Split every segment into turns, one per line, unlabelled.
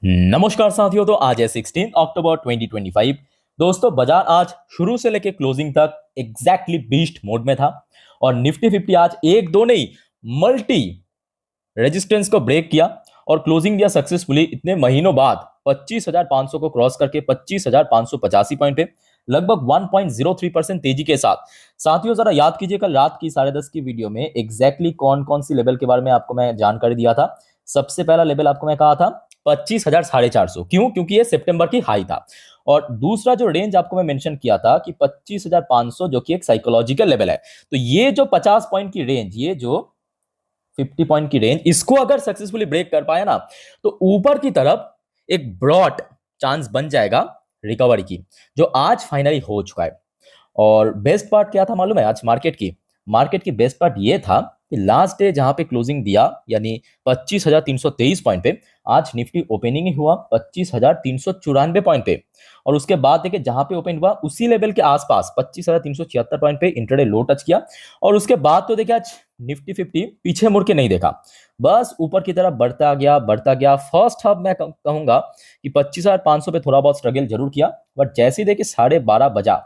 नमस्कार साथियों। तो आज है 16 अक्टूबर 2025। दोस्तों, बाजार आज शुरू से लेकर क्लोजिंग तक एग्जैक्टली बीस्ट मोड में था और निफ्टी 50 आज एक दो नहीं मल्टी रेजिस्टेंस को ब्रेक किया और क्लोजिंग दिया सक्सेसफुली इतने महीनों बाद 25,500 को क्रॉस करके 25,585 पॉइंट पे लगभग 1.03% तेजी के साथ। साथियों, जरा याद कीजिए कल रात की 10:30 की वीडियो में एग्जैक्टली कौन कौन सी लेवल के बारे में आपको मैं जानकारी दिया था। सबसे पहला लेवल आपको मैं कहा था 25,450। क्यों? क्योंकि ये सितंबर की हाई था। और दूसरा जो रेंज आपको मैं मेंशन किया था कि 25,500 जो कि एक साइकोलॉजिकल लेवल है। तो ये जो 50 पॉइंट की रेंज, ये जो 50 पॉइंट की रेंज, इसको अगर सक्सेसफुली ब्रेक कर पाया ना तो ऊपर की तरफ एक ब्रॉड चांस बन जाएगा रिकवरी की, जो आज फाइनली हो चुका है। और बेस्ट पार्ट क्या था मालूम है आज मार्केट की बेस्ट पार्ट ये था कि लास्ट डे जहां पे क्लोजिंग दिया यानी 25,323 पॉइंट पे, आज निफ्टी ओपनिंग ही हुआ 25,394 पॉइंट पे। और उसके बाद देखिए जहां पे ओपन हुआ उसी लेवल के आसपास 25,376 पॉइंट पे इंट्राडे लो टच किया। और उसके बाद तो देखिए आज निफ्टी 50 पीछे मुड़ के नहीं देखा, बस ऊपर की तरफ बढ़ता गया। फर्स्ट हाफ मैं कहूंगा कि 25,500 पे थोड़ा बहुत स्ट्रगल जरूर किया, बट जैसे ही देखिए 12:30 बजा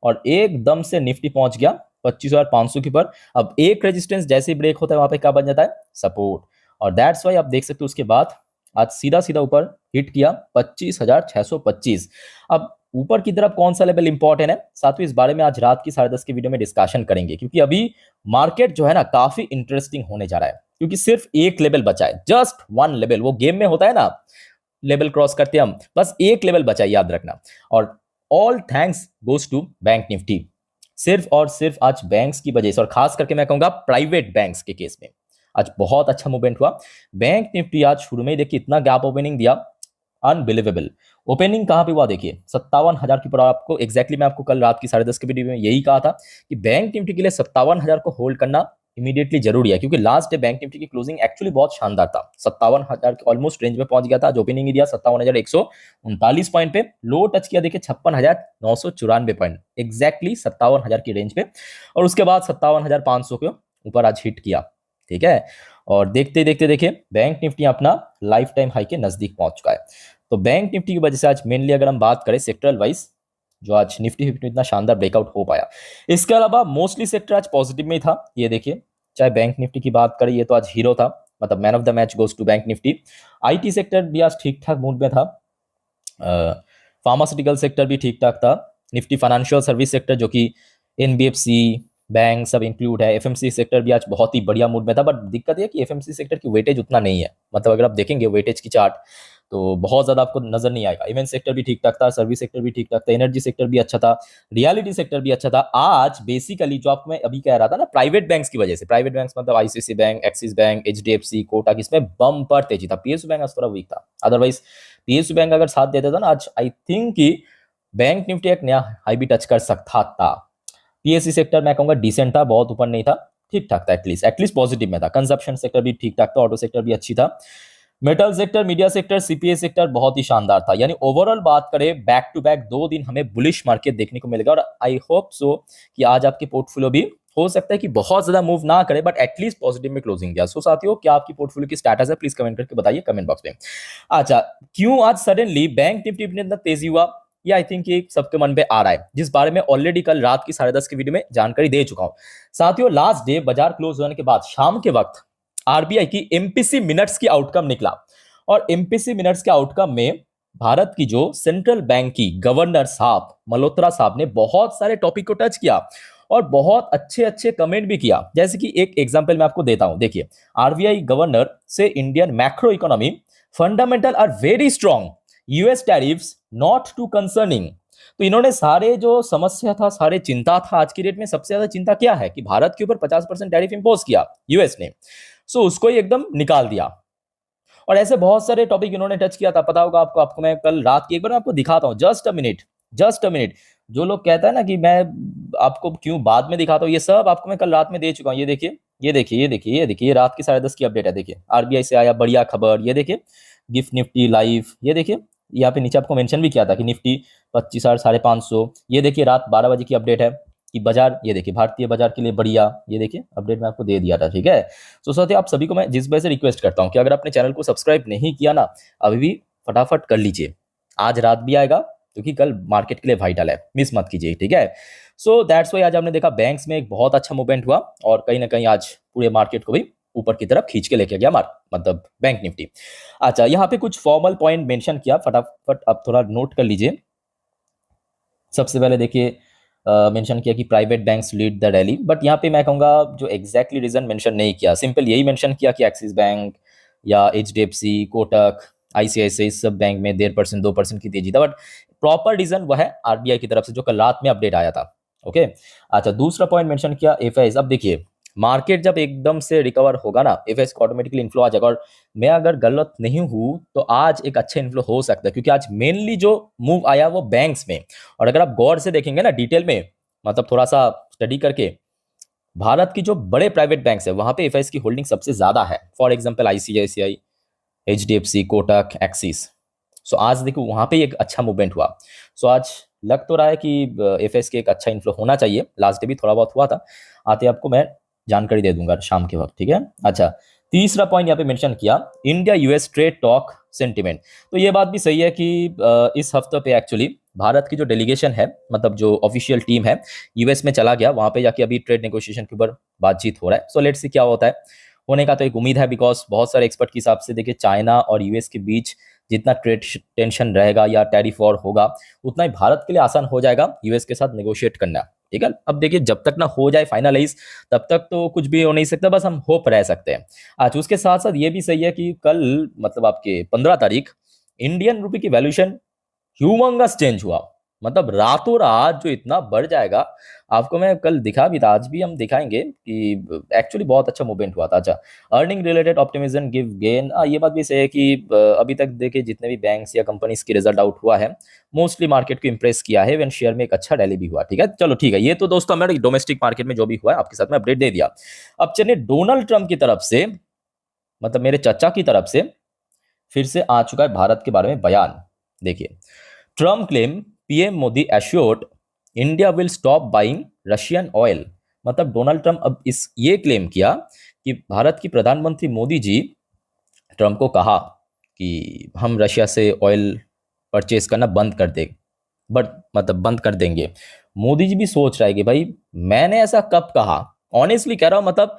और एकदम से निफ्टी पहुंच गया 25,500 के पर। अब एक रेजिस्टेंस जैसे ही ब्रेक होता है वहां पे क्या बन जाता है? सपोर्ट। और दैट्स वाई आप देख सकते हो उसके बाद आज सीधा सीधा ऊपर हिट किया 25,625। अब ऊपर की तरफ कौन सा लेवल इंपॉर्टेंट है साथियों, इस बारे में आज रात की 10:30 की वीडियो में डिस्कशन करेंगे, क्योंकि अभी मार्केट जो है ना काफी इंटरेस्टिंग होने जा रहा है। क्योंकि सिर्फ एक लेवल बचा है, जस्ट वन लेवल। वो गेम में होता है ना, लेवल क्रॉस करते हैं हम, बस एक लेवल बचा है, याद रखना। और all thanks goes to bank Nifty. सिर्फ और सिर्फ आज बैंक्स की वजह से, और खास करके मैं कहूंगा प्राइवेट बैंक्स के केस में आज बहुत अच्छा मूवमेंट हुआ। बैंक निफ्टी आज शुरू में ही देखिए इतना गैप ओपनिंग दिया, अनबिलीवेबल। ओपनिंग कहां पे हुआ देखिए 57,000 की पर। आपको एग्जैक्टली मैं आपको कल रात की 10:30 के वीडियो में यही कहा था कि बैंक निफ्टी के लिए 57,000 को होल्ड करना इमीडिएटली जरूरी है, क्योंकि लास्ट डे बैंक निफ्टी की क्लोजिंग एक्चुअली बहुत शानदार था। 57,000 के ऑलमोस्ट रेंज में पहुंच गया था। जो ओपनिंग दिया 57,139 पॉइंट पे, लो टच किया देखिए 56,994 पॉइंट, एग्जैक्टली 57,000 की रेंज पे। और उसके बाद 57,500 के ऊपर आज हिट किया। ठीक है, और देखते देखते देखिए बैंक निफ्टी अपना लाइफ टाइम हाई के नजदीक पहुंच चुका है। तो बैंक निफ्टी की वजह से आज मेनली अगर हम बात करें सेक्टरल वाइज, जो आज निफ्टी 50 इतना शानदार ब्रेकआउट हो पाया। इसके अलावा मोस्टली सेक्टर आज पॉजिटिव में ही था। ये देखिए, चाहे बैंक निफ्टी की बात करें, ये तो आज हीरो था, मतलब man of the match goes to bank Nifty. IT sector भी आज ठीक ठाक मूड में था। फार्मास्यूटिकल सेक्टर भी ठीक ठाक था। निफ्टी फाइनेंशियल सर्विस सेक्टर जो कि एनबीएफसी बैंक सब इंक्लूड है। एफएमसी सेक्टर भी आज बहुत ही बढ़िया मूड में था। बट दिक्कत है कि एफएमसी सेक्टर की वेटेज उतना नहीं है, मतलब अगर आप देखेंगे वेटेज की चार्ट तो बहुत ज्यादा आपको नजर नहीं आएगा। इवेंट सेक्टर भी ठीक ठाक था, सर्विस सेक्टर भी ठीक ठाक था, एनर्जी सेक्टर भी अच्छा था, रियलिटी सेक्टर भी अच्छा था। आज बेसिकली जो आपको मैं अभी कह रहा था ना, प्राइवेट बैंक्स की वजह से, प्राइवेट बैंक्स मतलब ICICI bank, Axis bank, HDFC, Kotak, इसमें बम्पर तेजी था। पीएसयू बैंक आज थोड़ा वीक था, अदरवाइज पीएसयू बैंक अगर साथ देता था ना आज, आई थिंक कि बैंक निफ्टी एक नया हाई भी टच कर सकता था। पीएससी सेक्टर मैं कहूंगा डिसेंट था, बहुत ऊपर नहीं था, ठीक ठाक था, एटलीस्ट पॉजिटिव में था। कंजप्शन सेक्टर भी ठीक ठाक था, ऑटो सेक्टर भी अच्छी था। Metal sector, media sector, CPA sector बहुत ही शानदार था। यानी ओवरऑल बात करें बैक टू बैक 2 दिन हमें बुलिश मार्केट देखने को मिलेगा। और आई होप सो कि आज आपके पोर्टफोलियो भी हो सकता है कि बहुत ज्यादा मूव ना करे, बट एटलीस्ट पॉजिटिव में क्लोजिंग दिया। सो साथियों, क्या आपकी पोर्टफोलियो की स्टेटस है, प्लीज कमेंट करके बताइए कमेंट बॉक्स में। अच्छा, क्यों आज सडनली बैंक निफ्टी में इतना तेजी हुआ, ये आई थिंक ये सबके मन पे आ रहा है, जिस बारे में ऑलरेडी कल रात की 10:30 की वीडियो में जानकारी दे चुका हूं। साथियों, लास्ट डे बाजार क्लोज होने के बाद शाम के वक्त आरबीआई की एमपीसी मिनट्स की आउटकम निकला। और एमपीसी मिनट्स के आउटकम में भारत की जो सेंट्रल बैंक की गवर्नर साहब मल्होत्रा साहब ने बहुत सारे टॉपिक को टच किया और बहुत अच्छे अच्छे कमेंट भी किया। जैसे कि एक एग्जांपल मैं आपको देता हूं, देखिए, आरबीआई गवर्नर से Indian macro economy fundamental are very strong, US tariffs not too concerning. तो इन्होंने सारे जो समस्या था, सारे चिंता था, आज की डेट में सबसे ज्यादा चिंता क्या है कि भारत के ऊपर 50% टैरिफ इंपोज किया यूएस ने, सो उसको ही एकदम निकाल दिया। और ऐसे बहुत सारे टॉपिक इन्होंने टच किया था, पता होगा आपको मैं कल रात की एक बार आपको दिखाता हूं, जस्ट अ मिनट। जो लोग कहता है ना कि मैं आपको क्यों बाद में दिखाता हूं, ये सब आपको मैं कल रात में दे चुका हूं। ये देखिए, ये रात की 10:30 की अपडेट है। देखिए, आरबीआई से आया बढ़िया खबर, ये देखिए गिफ्ट निफ्टी लाइव, ये देखिए यहाँ पे नीचे आपको मेंशन भी किया था कि निफ्टी 25,500। ये देखिए रात 12 बजे की अपडेट है कि बाजार, ये देखिए भारतीय बाजार के लिए बढ़िया, ये देखिए अपडेट मैं आपको दे दिया था। ठीक है, तो साथ ही आप सभी को मैं जिस वजह से रिक्वेस्ट करता हूँ कि अगर आपने चैनल को सब्सक्राइब नहीं किया ना, अभी भी फटाफट कर लीजिए, आज रात भी आएगा क्योंकि कल मार्केट के लिए वाइटल है, मिस मत कीजिए, ठीक है। सो दैट्स वाई आज हमने देखा बैंक्स में एक बहुत अच्छा मूवमेंट हुआ और कहीं ना कहीं आज पूरे मार्केट को भी ऊपर की तरफ खींच के लेके गया मतलब बैंक निफ्टी। अच्छा, यहाँ पे कुछ फॉर्मल पॉइंट मेंशन किया, फटाफट अब थोड़ा नोट कर लीजिए। सबसे पहले देखिए मेंशन किया कि private banks lead the rally, but यहाँ पे मैं कहूँगा जो एग्जैक्टली रीजन मेंशन नहीं किया, सिंपल यही मेंशन किया कि एक्सिस बैंक या एचडीएफसी, कोटक, आईसीआईसीआई सब बैंक में 1.5% 2% की तेजी था, बट प्रॉपर रीजन वह है आरबीआई की तरफ से जो कल रात में अपडेट आया था। ओके, अच्छा, दूसरा पॉइंट मेंशन किया एफआईआई। अब देखिए मार्केट जब एकदम से रिकवर होगा ना, एफआईआई को ऑटोमेटिकली इन्फ्लो आ जाएगा, और मैं अगर गलत नहीं हूं तो आज एक अच्छा इन्फ्लो हो सकता है, क्योंकि आज मेनली जो मूव आया वो बैंक्स में, और अगर आप गौर से देखेंगे ना डिटेल में, मतलब थोड़ा सा स्टडी करके, भारत की जो बड़े प्राइवेट बैंक्स है वहां पे एफआईआई की होल्डिंग सबसे ज्यादा है। For example ICICI, HDFC, Kotak, Axis. So आज देखो वहां पे एक अच्छा मूवमेंट हुआ। सो आज लग तो रहा है कि एफएस के एक अच्छा इन्फ्लो होना चाहिए, लास्ट डे भी थोड़ा बहुत हुआ था, आते आपको मैं जानकारी दे दूंगा शाम के वक्त, ठीक है। अच्छा, तीसरा पॉइंट यहाँ पे मेंशन किया India US trade talk sentiment. तो ये बात भी सही है कि इस हफ्ते पे एक्चुअली भारत की जो डेलीगेशन है, मतलब जो ऑफिशियल टीम है, यूएस में चला गया, वहां पे जाके अभी ट्रेड नेगोशिएशन के ऊपर बातचीत हो रहा है। सो लेट्स सी क्या होता है, होने का तो एक उम्मीद है, बिकॉज बहुत सारे एक्सपर्ट के हिसाब से देखिए चाइना और यूएस के बीच जितना ट्रेड टेंशन रहेगा या टैरिफ वॉर होगा, उतना ही भारत के लिए आसान हो जाएगा यूएस के साथ नेगोशिएट करना, ठीक है। अब देखिए जब तक ना हो जाए फाइनलाइज, तब तक तो कुछ भी हो नहीं सकता, बस हम होप रह सकते हैं। आज उसके साथ साथ ये भी सही है कि कल मतलब आपके 15 तारीख इंडियन रुपए की वैल्यूएशन ह्यूमंगस चेंज हुआ, मतलब रातों रात जो इतना बढ़ जाएगा, आपको मैं कल दिखा भी था, आज भी हम दिखाएंगे कि एक्चुअली बहुत अच्छा मूवमेंट हुआ था। अच्छा, earning related optimism give gain, ये बात भी सही है कि अभी तक देखिए जितने भी बैंक्स या कंपनीज की रिजल्ट आउट हुआ है, मोस्टली मार्केट को इंप्रेस किया है, इवन शेयर में एक अच्छा रैली भी हुआ, ठीक है। चलो ठीक है, ये तो दोस्तों हमारे डोमेस्टिक मार्केट में जो भी हुआ है आपके साथ में अपडेट दे दिया। अब चलिए डोनाल्ड ट्रंप की तरफ से, मतलब मेरे चाचा की तरफ से फिर से आ चुका है भारत के बारे में बयान। देखिए, Trump claim PM Modi assured India will stop buying Russian oil. मतलब डोनाल्ड ट्रम्प अब ये क्लेम किया कि भारत की प्रधानमंत्री मोदी जी ट्रम्प को कहा कि हम रशिया से ऑयल परचेज करना बंद कर दे, बट मतलब बंद कर देंगे। मोदी जी भी सोच रहा है कि भाई मैंने ऐसा कब कहा, ऑनेस्टली कह रहा हूं, मतलब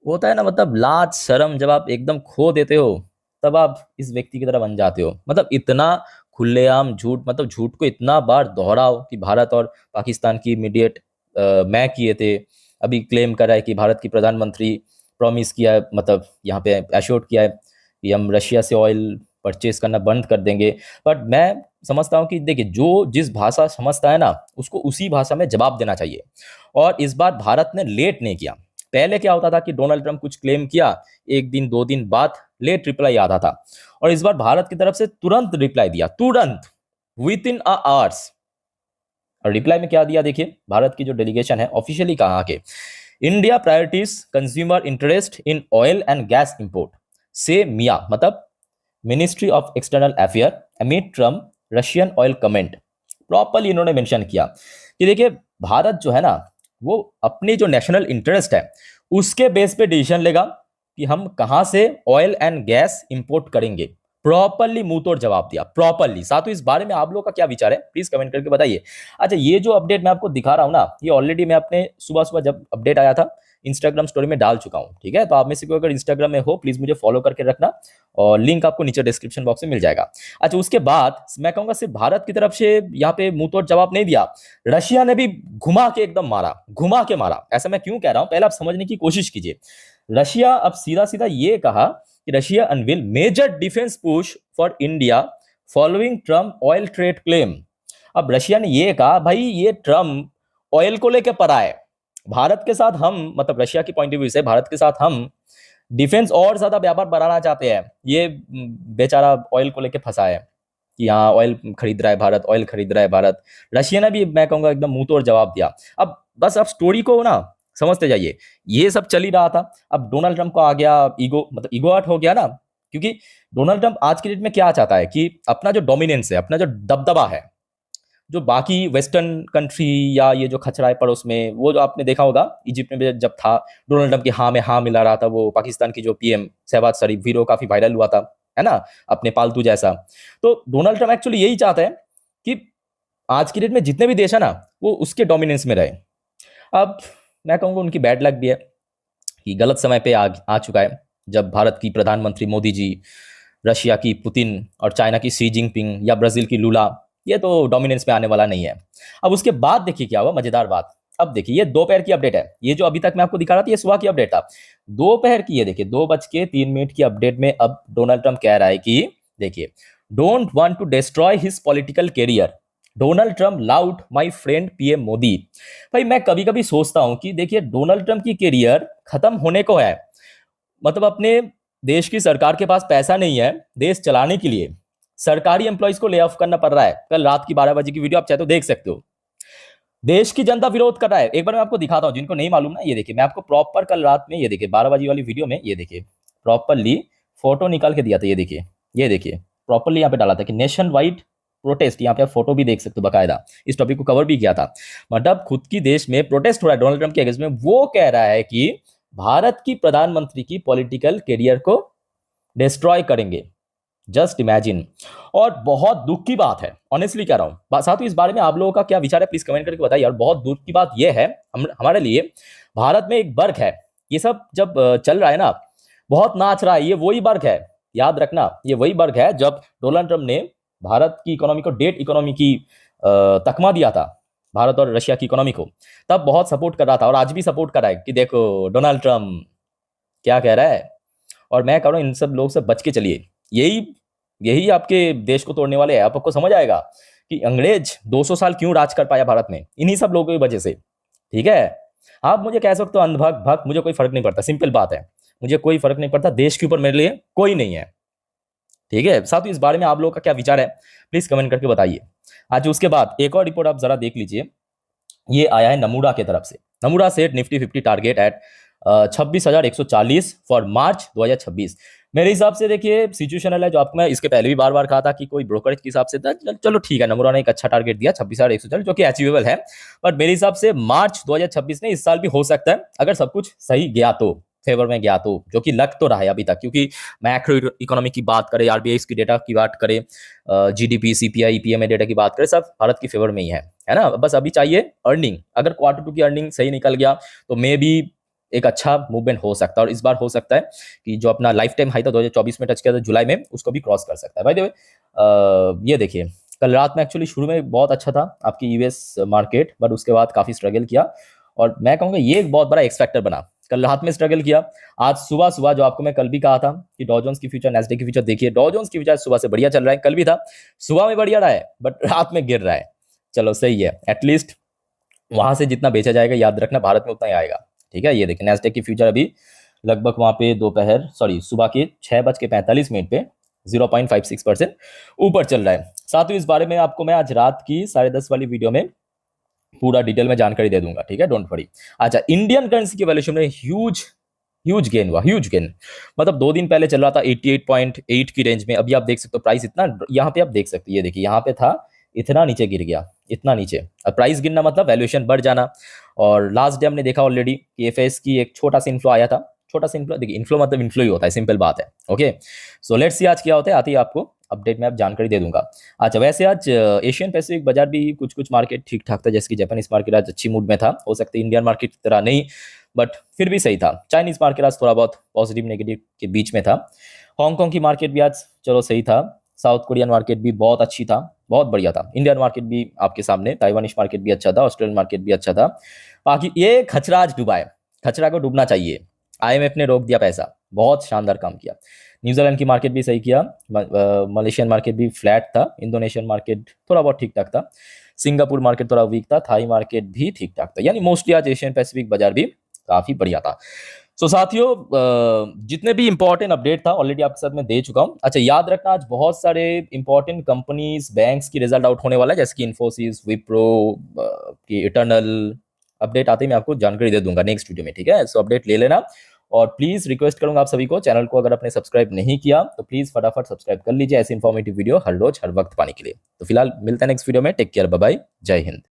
होता है ना, मतलब लाज शर्म जब आप एकदम खो देते हो तब आप इस व्यक्ति की तरह बन जाते हो। मतलब इतना खुलेआम झूठ, मतलब झूठ को इतना बार दोहराओ कि भारत और पाकिस्तान की इमीडिएट मैं किए थे, अभी क्लेम कर रहा है कि भारत की प्रधानमंत्री प्रॉमिस किया है, मतलब यहाँ पे एश्योर्ड किया है कि हम रशिया से ऑयल परचेज करना बंद कर देंगे। बट मैं समझता हूँ कि देखिए जो जिस भाषा समझता है ना, उसको उसी भाषा में जवाब देना चाहिए, और इस बार भारत ने लेट नहीं किया। पहले क्या होता था कि डोनाल्ड ट्रंप कुछ क्लेम किया, एक दिन 2 दिन बाद लेट रिप्लाई आता था, और इस बार भारत की तरफ से तुरंत रिप्लाई दिया, तुरंत, विद इन आवर्स। और रिप्लाई में क्या दिया देखिए, भारत की जो डेलीगेशन है ऑफिशियली कहा कि India priorities consumer interest in oil and gas import से मिया, मतलब मिनिस्ट्री ऑफ एक्सटर्नल अफेयर अमिट Trump Russian oil comment. Properly इन्होंने मेंशन किया कि देखिए भारत जो है ना, वो अपनी जो नेशनल इंटरेस्ट है उसके बेस पे डिसीजन लेगा कि हम कहां से ऑयल एंड गैस इंपोर्ट करेंगे। प्रॉपरली मुंह तोड़ जवाब दिया, प्रॉपरली। साथ ही इस बारे में आप लोगों का क्या विचार है प्लीज कमेंट करके बताइए। अच्छा, ये जो अपडेट मैं आपको दिखा रहा हूं ना, ये ऑलरेडी मैं अपने सुबह सुबह जब अपडेट आया था इंस्टाग्राम स्टोरी में डाल चुका हूं, ठीक है। तो आप में से कोई अगर इंस्टाग्राम में हो प्लीज मुझे फॉलो करके रखना, और लिंक आपको नीचे डिस्क्रिप्शन बॉक्स में मिल जाएगा। अच्छा, उसके बाद मैं कहूंगा सिर्फ भारत की तरफ से यहाँ पे मुंह तोड़ जवाब नहीं दिया, रशिया ने भी घुमा के एकदम मारा, घुमा के मारा। ऐसा मैं क्यों कह रहा हूं, पहले आप समझने की कोशिश कीजिए। रशिया अब सीधा सीधा ये कहा कि Russia unveil major defence push for India following Trump oil trade claim. अब रशिया ने ये कहा भाई ये ट्रम्प ऑयल को लेकर पड़ा है, भारत के साथ हम, मतलब रशिया की पॉइंट ऑफ व्यू से भारत के साथ हम डिफेंस और ज्यादा व्यापार बढ़ाना चाहते हैं। ये बेचारा ऑयल को लेकर फंसा है कि हाँ ऑयल खरीद रहा है भारत, ऑयल खरीद रहा है भारत। रशिया ने भी मैं कहूंगा एकदम मुंह तोड़ जवाब दिया। अब बस आप स्टोरी को ना समझते जाइए, ये सब चल ही रहा था। अब डोनाल्ड ट्रंप को आ गया ईगो, मतलब ईगो आउट हो गया ना, क्योंकि डोनाल्ड ट्रंप आज के डेट में क्या चाहता है कि अपना जो डोमिनेंस है, अपना जो दबदबा है, जो बाकी वेस्टर्न कंट्री या ये जो खचरा है पड़ोस में, वो जो आपने देखा होगा इजिप्ट में जब था डोनाल्ड ट्रंप की हाँ में हाँ मिला रहा था, वो पाकिस्तान की जो पीएम शहबाज शरीफ वीडियो काफी वायरल हुआ था, है ना, अपने पालतू जैसा। तो डोनाल्ड ट्रम्प एक्चुअली यही चाहता है कि आज की डेट में जितने भी देश है ना वो उसके डोमिनेंस में रहे। अब मैं कहूँगा उनकी बैड लक भी है कि गलत समय पे आ चुका है, जब भारत की प्रधानमंत्री मोदी जी, रशिया की पुतिन और चाइना की शी जिनपिंग या ब्राजील की लूला, ये तो डोमिनेंस में आने वाला नहीं है। अब उसके बाद देखिए क्या हुआ, मजेदार बात। अब देखिए ये दोपहर की अपडेट है, ये जो अभी तक मैं आपको दिखा रहा था ये सुबह की अपडेट था। दोपहर की ये देखिए 2:03 की अपडेट में अब डोनाल्ड ट्रम्प कह रहा है कि देखिए, don't want to destroy his political career, Donald Trump laud my friend PM Modi. भाई मैं कभी कभी सोचता हूं कि देखिए डोनाल्ड ट्रम्प की कैरियर खत्म होने को है, मतलब अपने देश की सरकार के पास पैसा नहीं है देश चलाने के लिए, सरकारी एम्प्लॉइज को ले ऑफ करना पड़ रहा है। कल रात की 12 बजे की वीडियो आप चाहे तो देख सकते हो। देश की जनता विरोध कर रहा है। एक बार मैं आपको दिखाता हूं, जिनको नहीं मालूम ना, ये देखिए मैं आपको प्रॉपर कल रात में, ये देखिए 12 बजे वाली वीडियो में, ये देखिए प्रॉपरली फोटो निकाल के दिया था। ये देखिए प्रॉपरली यहाँ पे डाला था कि नेशन वाइड प्रोटेस्ट, यहाँ पे आप फोटो भी देख सकते हो बकायदा, इस टॉपिक को कवर भी किया था। मतलब खुद की देश में प्रोटेस्ट हो रहा है डोनाल्ड ट्रम्प के अगेंस्ट में, वो कह रहा है कि भारत की प्रधानमंत्री की पॉलिटिकल कैरियर को डिस्ट्रॉय करेंगे। Just imagine. और बहुत दुख की बात है, ऑनेस्टली कह रहा हूं। साथ ही इस बारे में आप लोगों का क्या विचार है प्लीज कमेंट करके बताइए। और बहुत दुख की बात यह है हमारे लिए, भारत में एक वर्ग है, ये सब जब चल रहा है ना, बहुत नाच रहा है, ये वही वर्ग है, याद रखना, ये वही वर्ग है जब डोनाल्ड ट्रम्प ने भारत की इकोनॉमी को डेट इकोनॉमी की तकमा दिया था, भारत और रशिया की इकोनॉमी को, तब बहुत सपोर्ट कर रहा था और आज भी सपोर्ट कर रहा है कि देखो डोनाल्ड ट्रम्प क्या कह रहा है। और मैं कह रहा हूं इन सब लोग से बच के चलिए, यही आपके देश को तोड़ने वाले हैं। आपको समझ आएगा कि अंग्रेज 200 साल क्यों राज कर पाया भारत में, इन्हीं सब लोगों की वजह से। ठीक है, आप मुझे कह सकते हो अंधभक्त भक्त, मुझे कोई फर्क नहीं पड़ता, सिंपल बात है, मुझे कोई फर्क नहीं पड़ता, देश के ऊपर मेरे लिए कोई नहीं है। ठीक है, साथ ही इस बारे में आप लोगों का क्या विचार है प्लीज कमेंट करके बताइए। आज उसके बाद एक और रिपोर्ट आप जरा देख लीजिए, ये आया है नमूरा की तरफ से। Nomura set Nifty 50 target at 26,140 for March 2026। मेरे हिसाब से देखिए सिचुएशनल है, जो आपको मैं इसके पहले भी बार बार कहा था कि कोई ब्रोकरेज के हिसाब से था, चलो ठीक है, नमूरा ने एक अच्छा टारगेट दिया 26,140 जो कि अचीवेबल है। पर मेरे हिसाब से मार्च 2026 में इस साल भी हो सकता है, अगर सब कुछ सही गया तो, फेवर में गया तो, जो कि लग तो रहा है अभी तक, क्योंकि मैक्रो इकोनॉमी की बात करें, आरबीआई की डेटा की बात करें, जीडीपी, सीपीआई, पीएमए डेटा की बात करें, सब भारत की फेवर में ही है ना। बस अभी चाहिए अर्निंग, अगर Q2 की अर्निंग सही निकल गया तो मे बी एक अच्छा मूवमेंट हो सकता है। और इस बार हो सकता है कि जो अपना लाइफ टाइम हाई था 2024 में टच किया था जुलाई में, उसको भी क्रॉस कर सकता है। भाई देखिए ये देखिए कल रात में एक्चुअली शुरू में बहुत अच्छा था आपकी यूएस मार्केट, बट उसके बाद काफी स्ट्रगल किया, और मैं कहूँगा ये एक बहुत बड़ा एक्स फैक्टर बना। कल रात में स्ट्रगल किया, आज सुबह सुबह जो आपको मैं कल भी कहा था कि डॉ जोन्स की फ्यूचर, नैस्डैक की फ्यूचर, देखिए डॉ जोन्स की फ्यूचर सुबह से बढ़िया चल रहा है, कल भी था, सुबह में बढ़िया रहा है बट रात में गिर रहा है। चलो सही है, एटलीस्ट वहां से जितना बेचा जाएगा याद रखना भारत में उतना ही आएगा। ठीक है, ये देखिए नैस्डैक की फ्यूचर अभी लगभग वहां पे सुबह के 6:45 पे 0.56% ऊपर चल रहा है। साथ ही इस बारे में आपको मैं आज रात की 10:30 वाली वीडियो में पूरा डिटेल में जानकारी दे दूंगा। ठीक है, डोंट वरी। अच्छा, इंडियन करेंसी के वैल्यूएशन में ह्यूज गेन हुआ, ह्यूज गेन। मतलब 2 दिन पहले चल रहा था 88.8 की रेंज में, अभी आप देख सकते हो प्राइस इतना, यहाँ पे आप देख सकते हो, ये देखिए यहाँ पे था, इतना नीचे गिर गया, इतना नीचे। अब प्राइस गिरना मतलब वैल्यूएशन बढ़ जाना। और लास्ट डे हमने देखा ऑलरेडी कि एफएस की एक छोटा सा इन्फ्लो आया था, छोटा सा इन्फ्लो, देखिए इन्फ्लो मतलब इन्फ्लो ही होता है, सिंपल बात है। ओके, सो लेट्स सी आज क्या होता है, आती है आपको अपडेट में आप जानकारी दे दूंगा। अच्छा, वैसे आज एशियन पैसिफिक बाजार भी कुछ मार्केट ठीक ठाक था, जैसे कि जापानीज मार्केट आज अच्छी मूड में था, हो सकता है इंडियन मार्केट की तरह नहीं, बट फिर भी सही था। चाइनीज मार्केट आज थोड़ा बहुत पॉजिटिव नेगेटिव के बीच में था। हांगकांग की मार्केट भी आज चलो सही था। साउथ कोरियन मार्केट भी बहुत अच्छी था, बहुत बढ़िया था। इंडियन मार्केट भी आपके सामने, ताइवानिश मार्केट भी अच्छा था, ऑस्ट्रेलियन मार्केट भी अच्छा था। बाकी ये खचरा आज डूबा है, खचरा को डूबना चाहिए। आईएमएफ ने रोक दिया पैसा, बहुत शानदार काम किया। न्यूजीलैंड की मार्केट भी सही किया, मलेशियन मार्केट भी फ्लैट था, इंडोनेशियन मार्केट थोड़ा बहुत ठीक ठाक था, सिंगापुर मार्केट थोड़ा वीक था, थाई मार्केट भी ठीक ठाक था, यानी मोस्टली आज एशियन पैसिफिक बाजार भी काफी बढ़िया था। सो साथियों, जितने भी इंपॉर्टेंट अपडेट था ऑलरेडी आपके साथ मैं दे चुका हूं। अच्छा, याद रखना आज बहुत सारे इंपॉर्टेंट कंपनीज, बैंक्स की रिजल्ट आउट होने वाला है, जैसे कि इन्फोसिस, विप्रो की इटर्नल। अपडेट आते ही मैं आपको जानकारी दे दूंगा नेक्स्ट वीडियो में। ठीक है, सो अपडेट ले लेना। और प्लीज रिक्वेस्ट करूंगा आप सभी को, चैनल को अगर आपने सब्सक्राइब नहीं किया तो प्लीज फटाफट सब्सक्राइब कर लीजिए, ऐसे इन्फॉर्मेटिव वीडियो हर रोज हर वक्त पाने के लिए। तो फिलहाल मिलते हैं नेक्स्ट वीडियो में, टेक केयर, बाय बाय, जय हिंद।